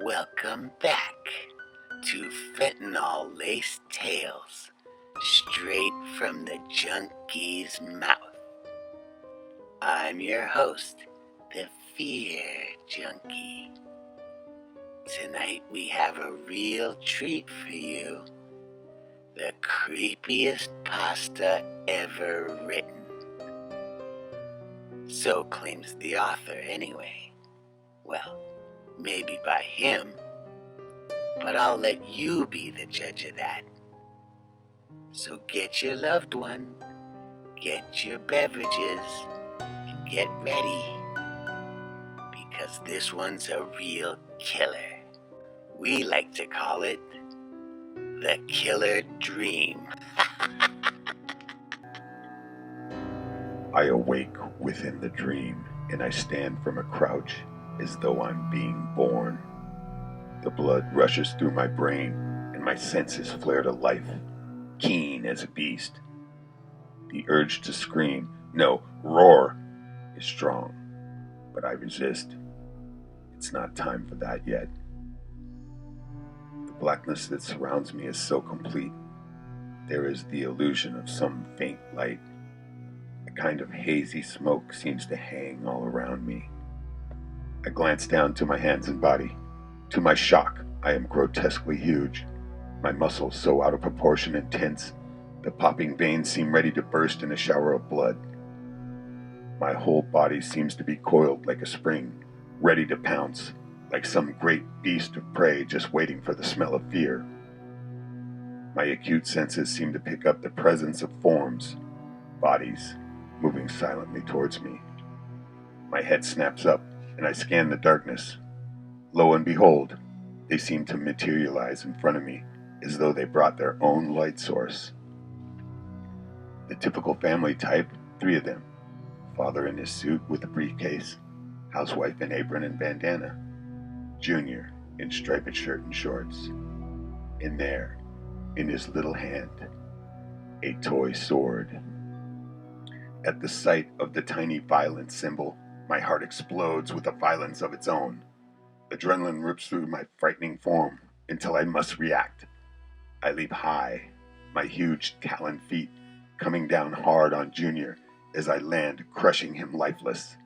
Welcome back to fentanyl-laced tales straight from the junkie's mouth. I'm your host, the Fear Junkie. Tonight we have a real treat for you. The creepiest pasta ever written. So claims the author anyway. Well, maybe by him, but I'll let you be the judge of that. So get your loved one, get your beverages, and get ready, because this one's a real killer. We like to call it the Killer Dream. I awake within the dream, and I stand from a crouch as though I'm being born. The blood rushes through my brain, and my senses flare to life, keen as a beast. The urge to scream, no, roar, is strong, but I resist. It's not time for that yet. The blackness that surrounds me is so complete. There is the illusion of some faint light. A kind of hazy smoke seems to hang all around me. I glance down to my hands and body. To my shock, I am grotesquely huge. My muscles so out of proportion and tense, the popping veins seem ready to burst in a shower of blood. My whole body seems to be coiled like a spring, ready to pounce, like some great beast of prey just waiting for the smell of fear. My acute senses seem to pick up the presence of forms, bodies, moving silently towards me. My head snaps up, and I scan the darkness. Lo and behold, they seem to materialize in front of me, as though they brought their own light source. The typical family type, 3 of them. Father in his suit with a briefcase, housewife in apron and bandana, Junior in striped shirt and shorts. And there, in his little hand, a toy sword. At the sight of the tiny violent symbol, my heart explodes with a violence of its own. Adrenaline rips through my frightening form until I must react. I leap high, my huge taloned feet coming down hard on Junior as I land, crushing him lifeless.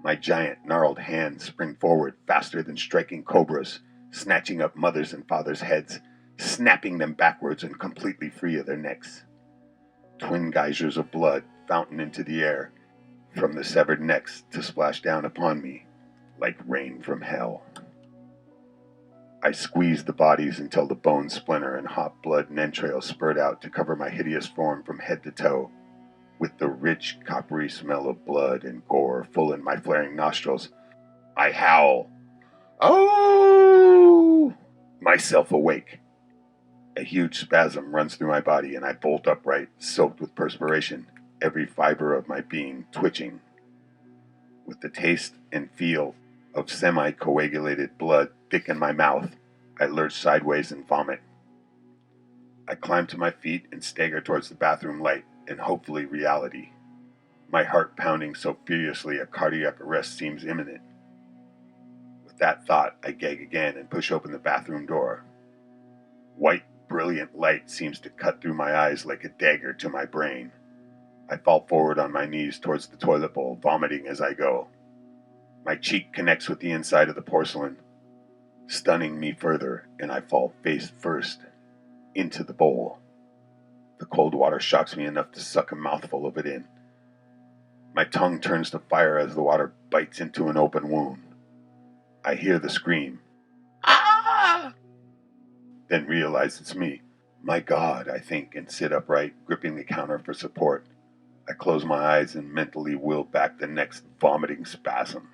My giant, gnarled hands spring forward faster than striking cobras, snatching up mothers' and fathers' heads, snapping them backwards and completely free of their necks. Twin geysers of blood fountain into the air from the severed necks to splash down upon me like rain from hell. I squeeze the bodies until the bones splinter and hot blood and entrails spurt out to cover my hideous form from head to toe, with the rich, coppery smell of blood and gore full in my flaring nostrils. I howl, "Oh!" myself awake. A huge spasm runs through my body, and I bolt upright, soaked with perspiration, every fiber of my being twitching. With the taste and feel of semi-coagulated blood thick in my mouth, I lurch sideways and vomit. I climb to my feet and stagger towards the bathroom light and hopefully reality. My heart pounding so furiously a cardiac arrest seems imminent. With that thought, I gag again and push open the bathroom door. White, brilliant light seems to cut through my eyes like a dagger to my brain. I fall forward on my knees towards the toilet bowl, vomiting as I go. My cheek connects with the inside of the porcelain, stunning me further, and I fall face first into the bowl. The cold water shocks me enough to suck a mouthful of it in. My tongue turns to fire as the water bites into an open wound. I hear the scream, "Ah!" Then realize it's me. My God, I think, and sit upright, gripping the counter for support. I close my eyes and mentally will back the next vomiting spasm.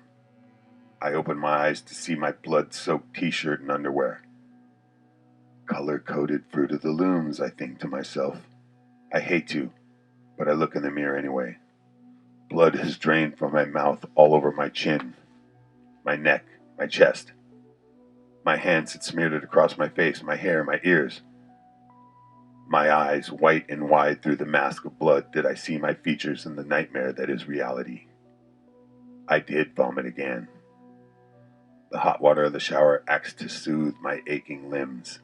I open my eyes to see my blood-soaked t-shirt and underwear. Color-coded Fruit of the Looms, I think to myself. I hate to, but I look in the mirror anyway. Blood has drained from my mouth all over my chin, my neck, my chest. My hands had smeared it across my face, my hair, my ears. My eyes, white and wide through the mask of blood, did I see my features in the nightmare that is reality. I did vomit again. The hot water water of the shower acts to soothe my aching limbs.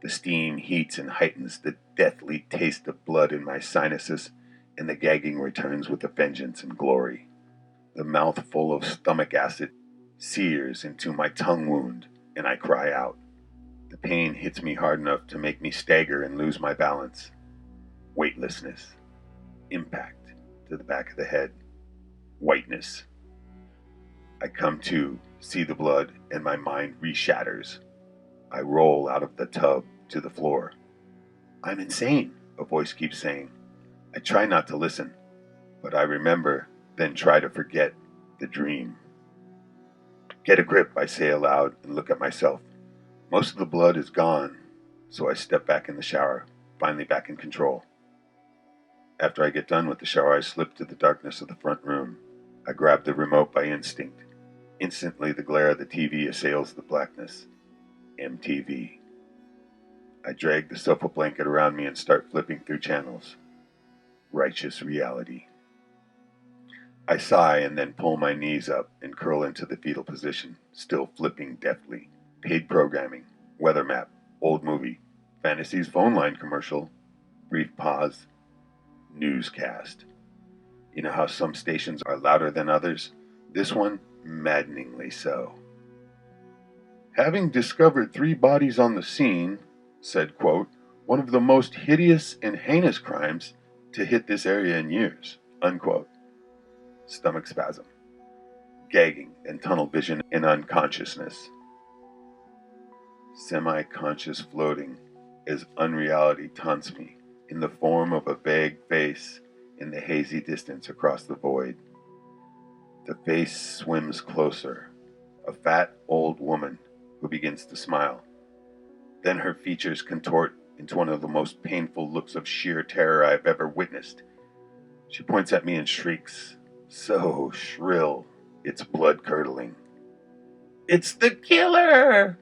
The steam heats and heightens the deathly taste of blood in my sinuses, and the gagging returns with a vengeance and glory. The mouthful of stomach acid sears into my tongue wound, and I cry out. The pain hits me hard enough to make me stagger and lose my balance. Weightlessness. Impact to the back of the head. Whiteness. I come to, see the blood, and my mind reshatters. I roll out of the tub to the floor. I'm insane, a voice keeps saying. I try not to listen, but I remember, then try to forget the dream. Get a grip, I say aloud and look at myself. Most of the blood is gone, so I step back in the shower, finally back in control. After I get done with the shower, I slip to the darkness of the front room. I grab the remote by instinct. Instantly, the glare of the TV assails the blackness. MTV. I drag the sofa blanket around me and start flipping through channels. Righteous reality. I sigh and then pull my knees up and curl into the fetal position, still flipping deftly. Paid programming, weather map, old movie, Fantasy's phone line commercial, brief pause, newscast. You know how some stations are louder than others? This one, maddeningly so. Having discovered 3 bodies on the scene, said, quote, one of the most hideous and heinous crimes to hit this area in years, unquote. Stomach spasm, gagging and tunnel vision and unconsciousness. Semi-conscious floating as unreality taunts me in the form of a vague face in the hazy distance across the void. The face swims closer, a fat old woman who begins to smile. Then her features contort into one of the most painful looks of sheer terror I've ever witnessed. She points at me and shrieks, so shrill, it's blood-curdling. It's the killer!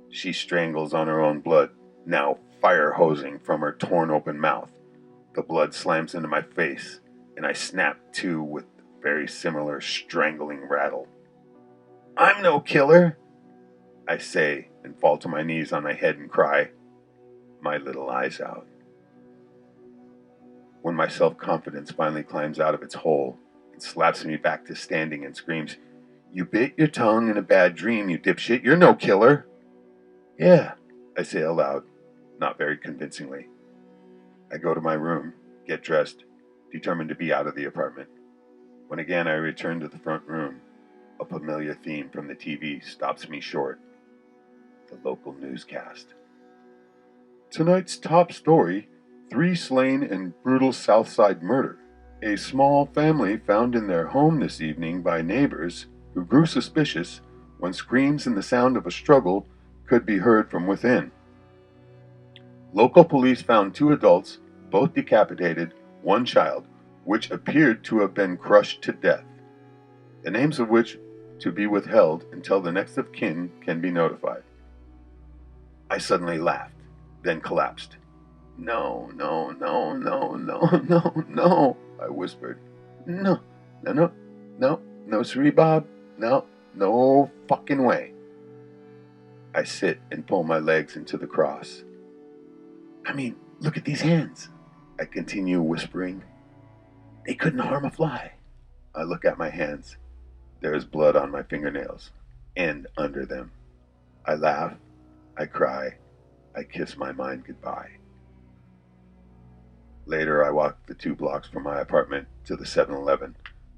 She strangles on her own blood, now fire-hosing from her torn-open mouth. The blood slams into my face, and I snap to with a very similar strangling rattle. I'm no killer, I say, and fall to my knees on my head and cry my little eyes out. When my self-confidence finally climbs out of its hole and slaps me back to standing and screams, you bit your tongue in a bad dream, you dipshit, you're no killer. Yeah, I say aloud, not very convincingly. I go to my room, get dressed, determined to be out of the apartment. When again I return to the front room, a familiar theme from the TV stops me short. The local newscast. Tonight's top story, 3 slain in brutal Southside murder. A small family found in their home this evening by neighbors who grew suspicious when screams and the sound of a struggle could be heard from within. Local police found 2 adults, both decapitated, 1 child, which appeared to have been crushed to death, the names of which to be withheld until the next of kin can be notified. I suddenly laughed, then collapsed. No, no, no, no, no, no, no, I whispered. No, no, no, no, no, siree, Bob. No, no fucking way. I sit and pull my legs into the cross. I mean, look at these hands, I continue whispering. They couldn't harm a fly. I look at my hands. There is blood on my fingernails and under them. I laugh, I cry, I kiss my mind goodbye. Later, I walk the 2 blocks from my apartment to the 7-Eleven,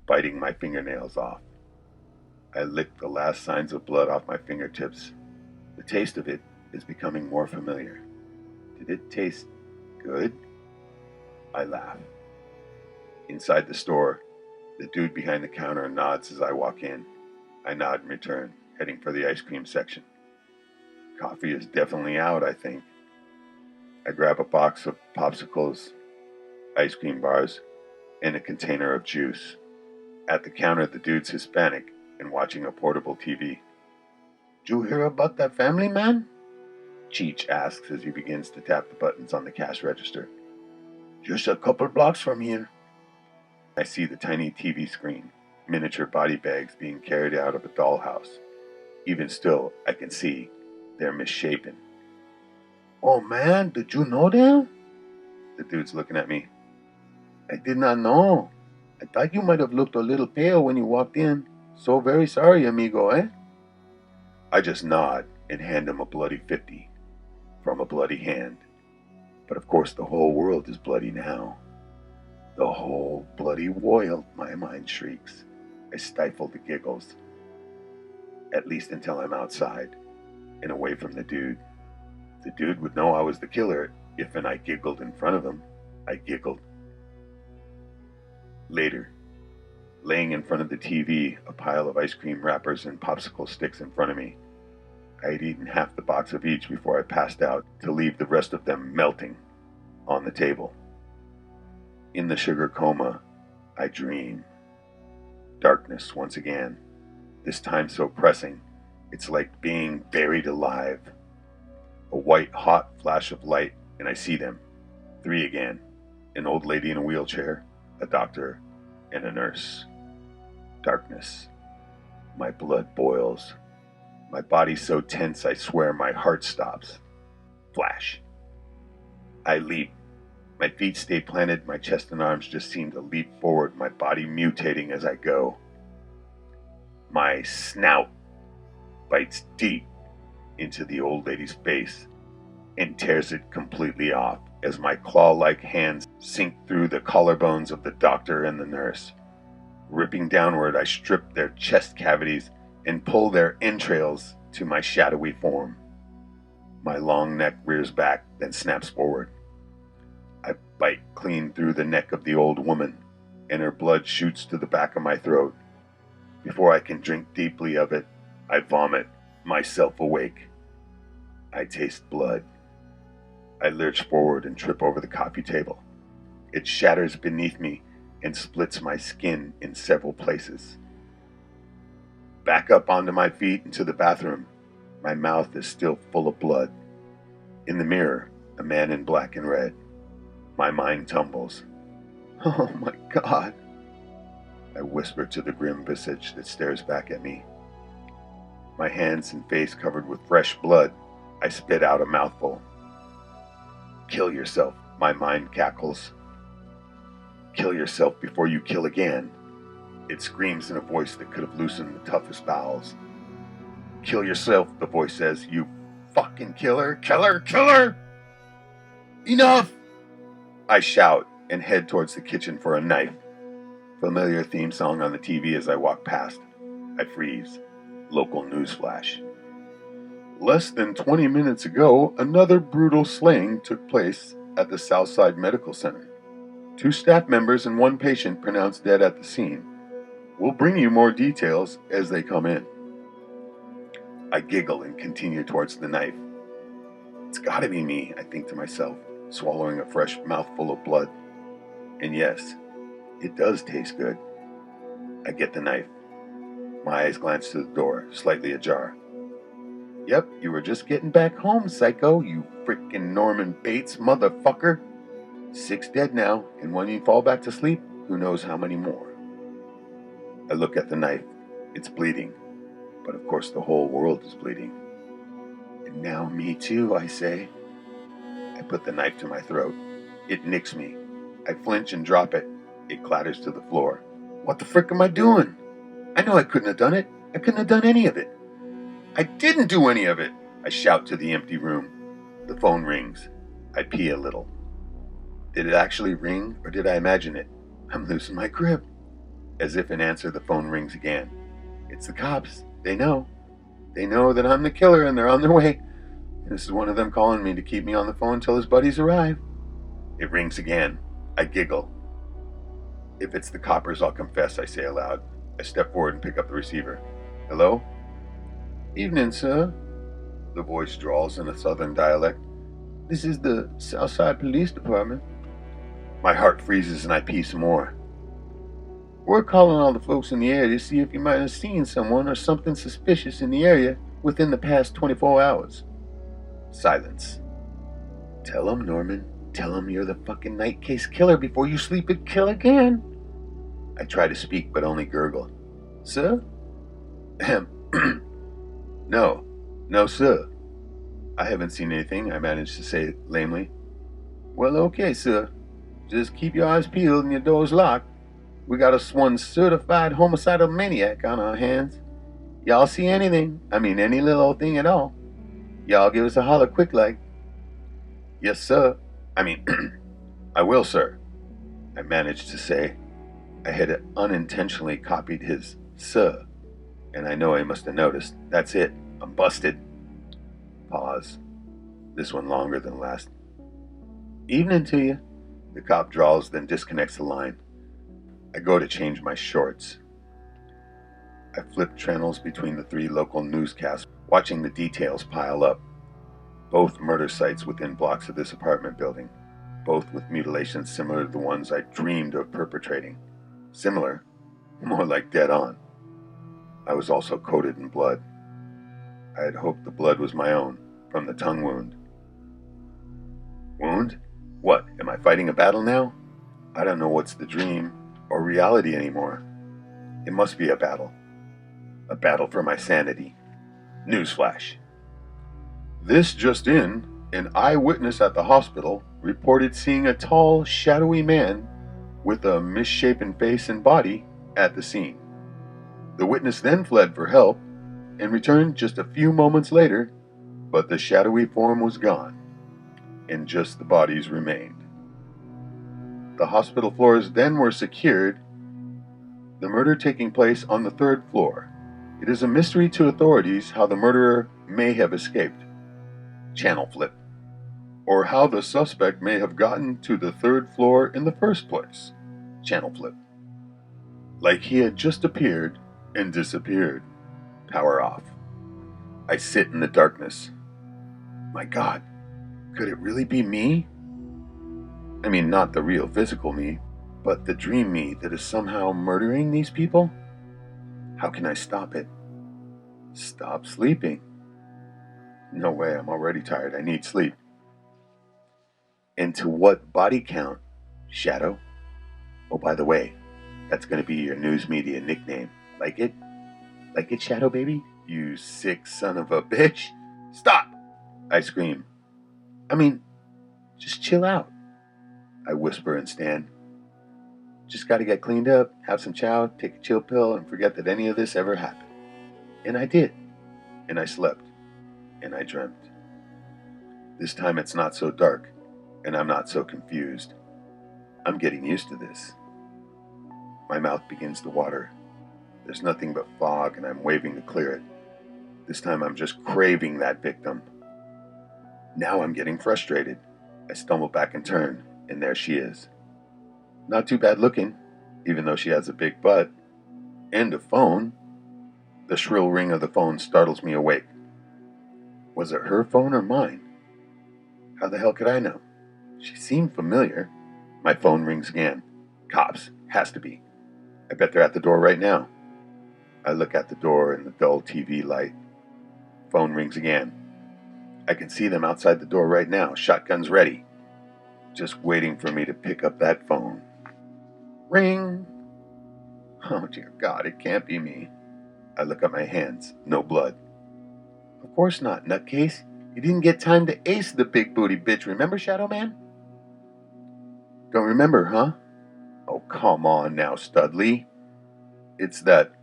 biting my fingernails off. I lick the last signs of blood off my fingertips. The taste of it is becoming more familiar. Did it taste good? I laugh. Inside the store, the dude behind the counter nods as I walk in. I nod in return, heading for the ice cream section. Coffee is definitely out, I think. I grab a box of popsicles, ice cream bars, and a container of juice. At the counter, the dude's Hispanic and watching a portable TV. "Did you hear about that family, man?" Cheech asks as he begins to tap the buttons on the cash register. "Just a couple blocks from here." I see the tiny TV screen, miniature body bags being carried out of a dollhouse. Even still, I can see they're misshapen. "Oh man, did you know them?" The dude's looking at me. "I did not know. I thought you might have looked a little pale when you walked in. So very sorry, amigo, eh?" I just nod and hand him a bloody 50 from a bloody hand. But of course the whole world is bloody now. The whole bloody world, my mind shrieks. I stifle the giggles. At least until I'm outside and away from the dude. The dude would know I was the killer if and I giggled in front of him. I giggled. Later, laying in front of the TV, a pile of ice cream wrappers and popsicle sticks in front of me. I had eaten half the box of each before I passed out to leave the rest of them melting on the table. In the sugar coma, I dream. Darkness once again, this time so pressing, it's like being buried alive. A white, hot flash of light, and I see them. 3 again. An old lady in a wheelchair, a doctor, and a nurse. Darkness. My blood boils. My body's so tense I swear my heart stops. Flash. I leap. My feet stay planted, my chest and arms just seem to leap forward, my body mutating as I go. My snout bites deep into the old lady's face and tears it completely off as my claw-like hands sink through the collarbones of the doctor and the nurse. Ripping downward, I strip their chest cavities and pull their entrails to my shadowy form. My long neck rears back, then snaps forward. I bite clean through the neck of the old woman, and her blood shoots to the back of my throat. Before I can drink deeply of it, I vomit, myself awake. I taste blood. I lurch forward and trip over the coffee table. It shatters beneath me and splits my skin in several places. Back up onto my feet into the bathroom. My mouth is still full of blood. In the mirror, a man in black and red. My mind tumbles. "Oh my God," I whisper to the grim visage that stares back at me. My hands and face covered with fresh blood, I spit out a mouthful. "Kill yourself," my mind cackles. "Kill yourself before you kill again." It screams in a voice that could have loosened the toughest bowels. "Kill yourself," the voice says, "you fucking killer, killer! Enough!" I shout and head towards the kitchen for a knife. Familiar theme song on the TV as I walk past. I freeze. Local news flash. Less than 20 minutes ago, another brutal slaying took place at the Southside Medical Center. 2 staff members and 1 patient pronounced dead at the scene. We'll bring you more details as they come in. I giggle and continue towards the knife. It's gotta be me, I think to myself, swallowing a fresh mouthful of blood. And yes, it does taste good. I get the knife. My eyes glance to the door, slightly ajar. "Yep, you were just getting back home, psycho, you frickin' Norman Bates motherfucker. 6 dead now, and when you fall back to sleep, who knows how many more." I look at the knife. It's bleeding. But of course the whole world is bleeding. "And now me too," I say. I put the knife to my throat. It nicks me. I flinch and drop it. It clatters to the floor. What the frick am I doing? I know I couldn't have done it. I couldn't have done any of it. I didn't do any of it, I shout to the empty room. The phone rings. I pee a little. Did it actually ring, or did I imagine it? I'm losing my grip. As if in answer, the phone rings again. It's the cops. They know. They know that I'm the killer, and they're on their way. This is one of them calling me to keep me on the phone till his buddies arrive. It rings again. I giggle. If it's the coppers, I'll confess, I say aloud. I step forward and pick up the receiver. Hello? Evening, sir. The voice drawls in a southern dialect. This is the Southside Police Department. My heart freezes and I pee some more. We're calling all the folks in the area to see if you might have seen someone or something suspicious in the area within the past 24 hours. Silence. Tell him, Norman. Tell him you're the fucking night case killer before you sleep and kill again. I try to speak but only gurgle. Sir? No, no, sir. I haven't seen anything, I managed to say lamely. Well, okay, sir. Just keep your eyes peeled and your doors locked. We got one certified homicidal maniac on our hands. Y'all see anything, any little thing at all, y'all give us a holler quick like. Yes, sir. I mean, I will, sir, I managed to say. I had unintentionally copied his sir, and I know he must have noticed. That's it. I'm busted. Pause. This one longer than last. Evening to you. The cop drawls, then disconnects the line. I go to change my shorts. I flip channels between the 3 local newscasts, watching the details pile up. Both murder sites within blocks of this apartment building, both with mutilations similar to the ones I dreamed of perpetrating. Similar, more like dead on. I was also coated in blood. I had hoped the blood was my own, from the tongue wound. Wound? What, am I fighting a battle now? I don't know what's the dream or reality anymore. It must be a battle. A battle for my sanity. Newsflash. This just in, an eyewitness at the hospital reported seeing a tall, shadowy man with a misshapen face and body at the scene. The witness then fled for help and returned just a few moments later, but the shadowy form was gone, and just the bodies remained. The hospital floors then were secured, the murder taking place on the 3rd floor. It is a mystery to authorities how the murderer may have escaped. Channel flip. Or how the suspect may have gotten to the 3rd floor in the first place. Channel flip. Like he had just appeared and disappeared. Power off. I sit in the darkness. My God, could it really be me? Not the real physical me, but the dream me that is somehow murdering these people? How can I stop it? Stop sleeping? No way, I'm already tired. I need sleep. And to what body count, Shadow? Oh, by the way, that's going to be your news media nickname. Like it? Like it, Shadow Baby? You sick son of a bitch. Stop! I scream. Just chill out, I whisper and stand. Just got to get cleaned up, have some chow, take a chill pill, and forget that any of this ever happened. And I did. And I slept. And I dreamt. This time it's not so dark, and I'm not so confused. I'm getting used to this. My mouth begins to water. There's nothing but fog, and I'm waving to clear it. This time I'm just craving that victim. Now I'm getting frustrated. I stumble back and turn, and there she is. Not too bad looking, even though she has a big butt. And a phone. The shrill ring of the phone startles me awake. Was it her phone or mine? How the hell could I know? She seemed familiar. My phone rings again. Cops. Has to be. I bet they're at the door right now. I look at the door in the dull TV light. Phone rings again. I can see them outside the door right now, shotguns ready, just waiting for me to pick up that phone. Ring! Oh dear God, it can't be me. I look at my hands. No blood. Of course not, nutcase. You didn't get time to ace the big booty bitch, remember, Shadow Man? Don't remember, huh? Oh, come on now, Studley. It's that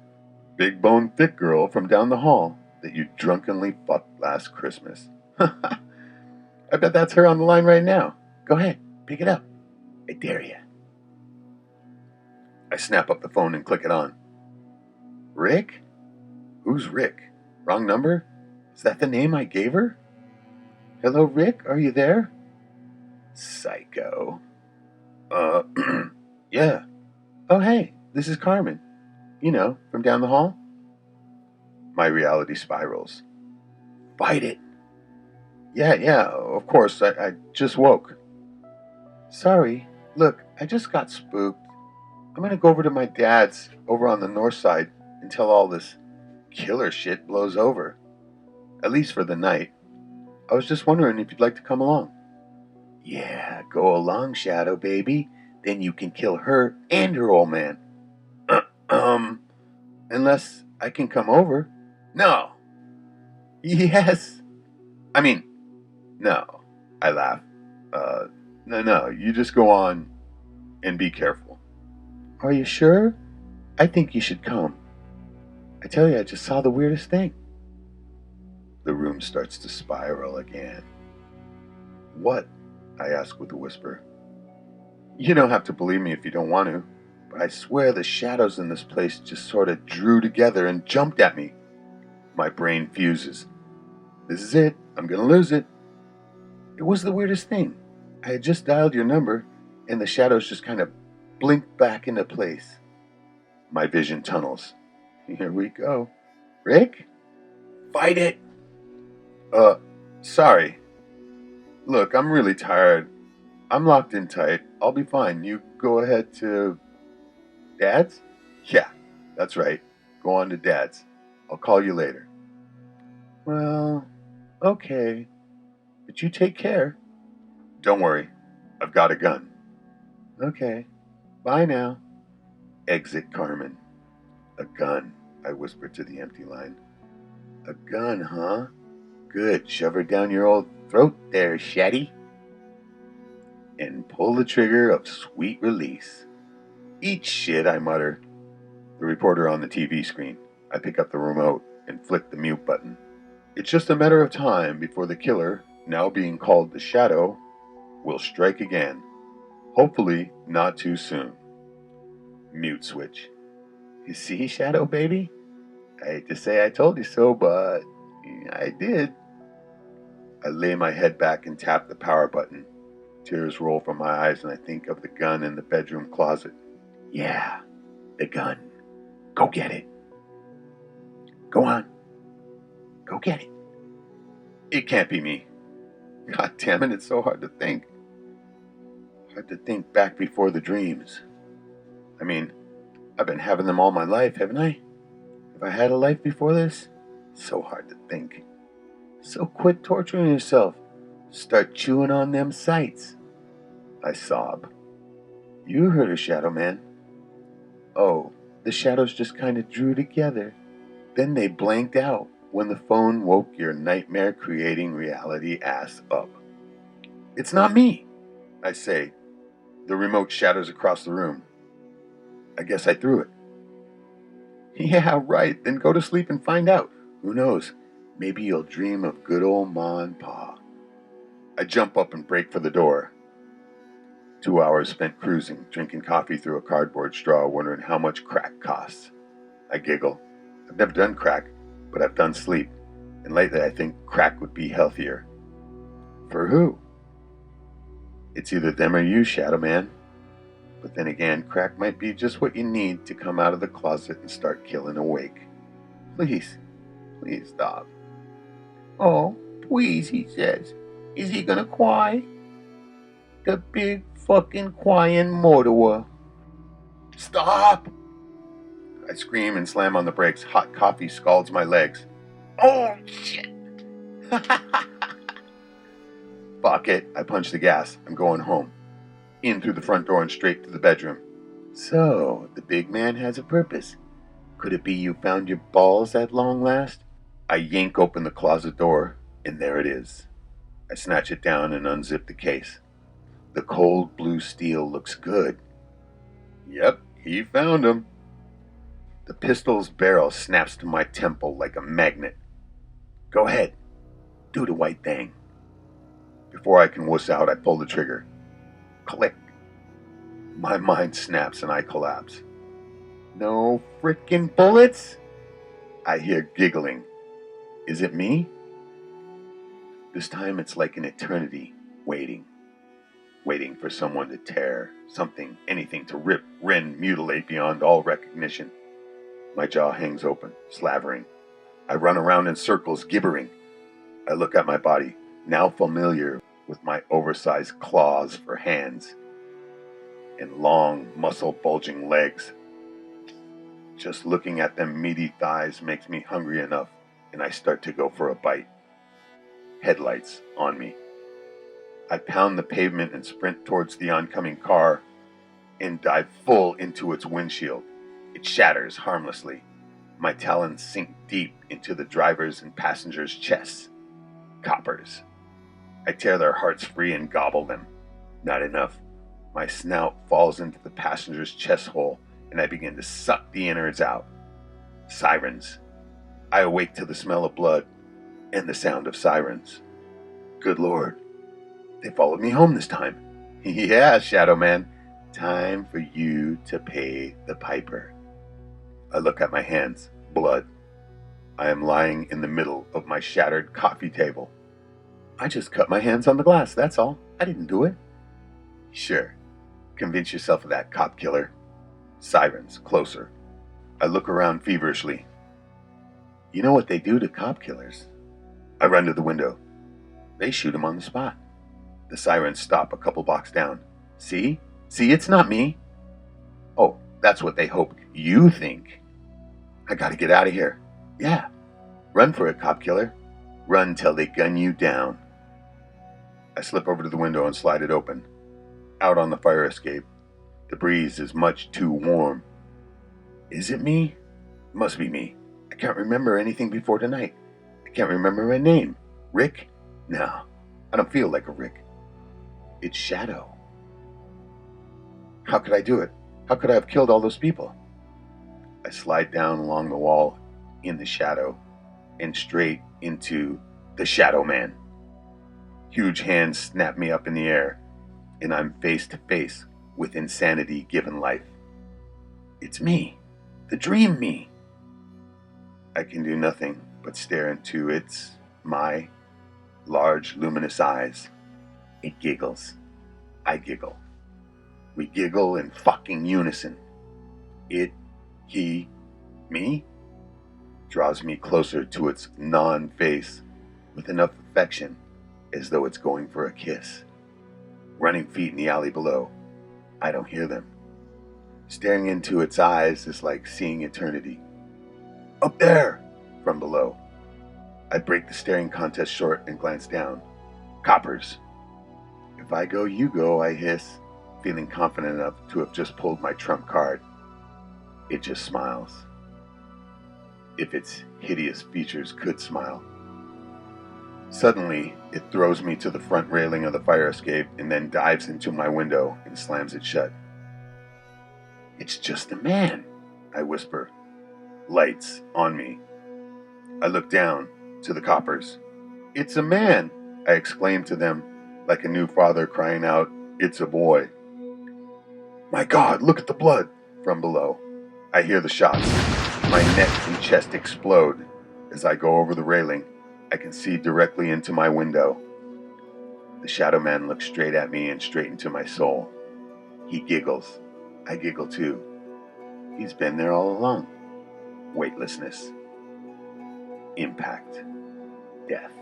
big bone thick girl from down the hall that you drunkenly fucked last Christmas. I bet that's her on the line right now. Go ahead, pick it up. I dare you. I snap up the phone and click it on. Rick? Who's Rick? Wrong number? Is that the name I gave her? Hello, Rick? Are you there? Psycho. Yeah. Oh, hey, this is Carmen. You know, from down the hall. My reality spirals. Fight it. Yeah, of course, I just woke. Sorry, look, I just got spooked. I'm gonna go over to my dad's over on the north side until all this killer shit blows over. At least for the night. I was just wondering if you'd like to come along. Yeah, go along, Shadow Baby. Then you can kill her and her old man. Unless I can come over. No. Yes. I mean, no. I laugh. No, you just go on and be careful. Are you sure? I think you should come. I tell you, I just saw the weirdest thing. The room starts to spiral again. What? I ask with a whisper. You don't have to believe me if you don't want to, but I swear the shadows in this place just sort of drew together and jumped at me. My brain fuses. This is it. I'm gonna lose it. It was the weirdest thing. I had just dialed your number, and the shadows just kind of blinked back into place. My vision tunnels. Here we go. Rick? Fight it! Sorry. Look, I'm really tired. I'm locked in tight. I'll be fine. You go ahead to Dad's? Yeah, that's right. Go on to Dad's. I'll call you later. Well, okay. But you take care. Don't worry. I've got a gun. Okay. Bye now. Exit Carmen. A gun, I whispered to the empty line. A gun, huh? Good. Shove her down your old throat there, Shatty. And pull the trigger of sweet release. Eat shit, I mutter. The reporter on the TV screen. I pick up the remote and flick the mute button. It's just a matter of time before the killer, now being called the Shadow, will strike again. Hopefully not too soon. Mute switch. You see, Shadow baby? I hate to say I told you so, but I did. I lay my head back and tap the power button. Tears roll from my eyes and I think of the gun in the bedroom closet. Yeah, the gun. Go get it. Go on. Go get it. It can't be me. God damn it, it's so hard to think. Hard to think back before the dreams. I mean, I've been having them all my life, haven't I? Have I had a life before this? So hard to think. So quit torturing yourself. Start chewing on them sights. I sob. You heard her, Shadow Man. Oh, the shadows just kind of drew together. Then they blanked out when the phone woke your nightmare-creating reality ass up. It's not me, I say. The remote shatters across the room. I guess I threw it. Yeah, right. Then go to sleep and find out. Who knows? Maybe you'll dream of good old Ma and Pa. I jump up and break for the door. 2 hours spent cruising, drinking coffee through a cardboard straw, wondering how much crack costs. I giggle. I've never done crack, but I've done sleep. And lately I think crack would be healthier. For who? It's either them or you, Shadow Man. But then again, crack might be just what you need to come out of the closet and start killing awake. Please stop. Oh, please, he says. Is he gonna cry? The big fucking crying murderer. Stop! I scream and slam on the brakes. Hot coffee scalds my legs. Oh, shit! Fuck it. I punch the gas. I'm going home. In through the front door and straight to the bedroom. So, the big man has a purpose. Could it be you found your balls at long last? I yank open the closet door, and there it is. I snatch it down and unzip the case. The cold blue steel looks good. Yep, he found him. The pistol's barrel snaps to my temple like a magnet. Go ahead. Do the white thing. Before I can wuss out, I pull the trigger. Click. My mind snaps and I collapse. No frickin' bullets? I hear giggling. Is it me? This time it's like an eternity, waiting for someone to tear, something, anything to rip, rend, mutilate beyond all recognition. My jaw hangs open, slavering. I run around in circles, gibbering. I look at my body, now familiar with my oversized claws for hands and long, muscle-bulging legs. Just looking at them meaty thighs makes me hungry enough, and I start to go for a bite. Headlights on me. I pound the pavement and sprint towards the oncoming car and dive full into its windshield. It shatters harmlessly. My talons sink deep into the driver's and passengers' chests. Coppers. I tear their hearts free and gobble them. Not enough. My snout falls into the passenger's chest hole, and I begin to suck the innards out. Sirens. I awake to the smell of blood and the sound of sirens. Good Lord. They followed me home this time. Yeah, Shadow Man. Time for you to pay the piper. I look at my hands. Blood. I am lying in the middle of my shattered coffee table. I just cut my hands on the glass, that's all. I didn't do it. Sure. Convince yourself of that, cop killer. Sirens, closer. I look around feverishly. You know what they do to cop killers? I run to the window. They shoot him on the spot. The sirens stop a couple blocks down. See? See, it's not me. Oh, that's what they hope you think. I gotta get out of here. Yeah. Run for it, cop killer. Run till they gun you down. I slip over to the window and slide it open. Out on the fire escape. The breeze is much too warm. Is it me? It must be me. I can't remember anything before tonight. I can't remember my name. Rick? No, I don't feel like a Rick. It's Shadow. How could I do it? How could I have killed all those people? I slide down along the wall in the shadow and straight into the Shadow Man. Huge hands snap me up in the air, and I'm face to face with insanity given life. It's me, the dream me. I can do nothing but stare into my large luminous eyes. It giggles. I giggle. We giggle in fucking unison. It, he, me, draws me closer to its non-face with enough affection as though it's going for a kiss. Running feet in the alley below. I don't hear them. Staring into its eyes is like seeing eternity. Up there! From below. I break the staring contest short and glance down. Coppers. If I go, you go, I hiss, feeling confident enough to have just pulled my trump card. It just smiles. If its hideous features could smile. Suddenly, it throws me to the front railing of the fire escape and then dives into my window and slams it shut. It's just a man, I whisper. Lights on me. I look down to the coppers. It's a man, I exclaim to them like a new father crying out, it's a boy. My God, look at the blood, from below. I hear the shots. My neck and chest explode. As I go over the railing, I can see directly into my window. The Shadow Man looks straight at me and straight into my soul. He giggles. I giggle too. He's been there all along. Weightlessness. Impact. Death.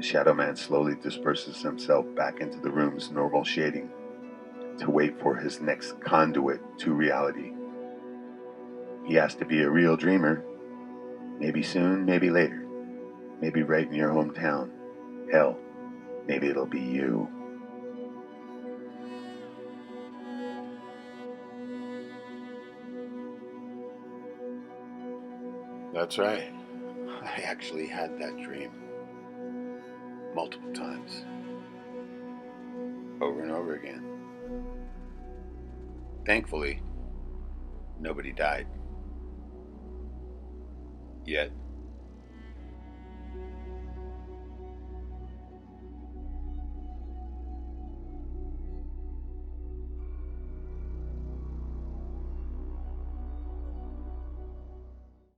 The Shadow Man slowly disperses himself back into the room's normal shading to wait for his next conduit to reality. He has to be a real dreamer. Maybe soon, maybe later. Maybe right in your hometown. Hell, maybe it'll be you. That's right. I actually had that dream. Multiple times. Over and over again. Thankfully, nobody died. Yet.